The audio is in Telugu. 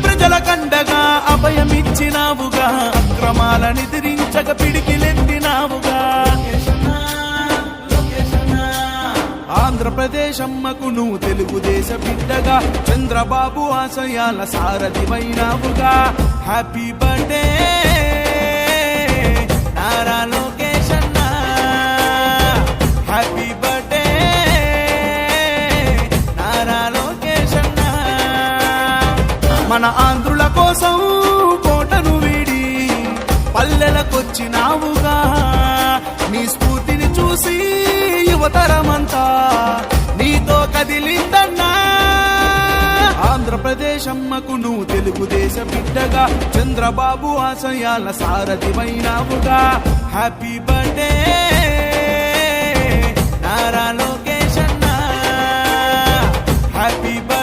ప్రజల కండగా అభయమిచ్చినావుగా, అక్రమాలనిదిరించక పిడికిలెత్తినావుగా. ఆంధ్రప్రదేశ్ అమ్మకు నువ్వు తెలుగుదేశ బిడ్డగా, చంద్రబాబు ఆశయాల సారథివైనావుగా. హ్యాపీ బర్త్డే నారా లోకేష్ అన్న, హ్యాపీ బర్త్డే నారా లోకేష్ అన్న. మన ఆంధ్రుల కోసం కోటను వీడి పల్లెలకొచ్చినావుగా, నీ స్ఫూర్తిని చూసి యువతరమంతా నీతో కదిలిందన్నా. ఆంధ్రప్రదేశ్ అమ్మకు నువ్వు తెలుగుదేశ బిడ్డగా, చంద్రబాబు ఆశయాల సారథివైనావుగా. హ్యాపీ బర్త్డే నారా లోకేష్ అన్న, హ్యాపీ బర్త్డే.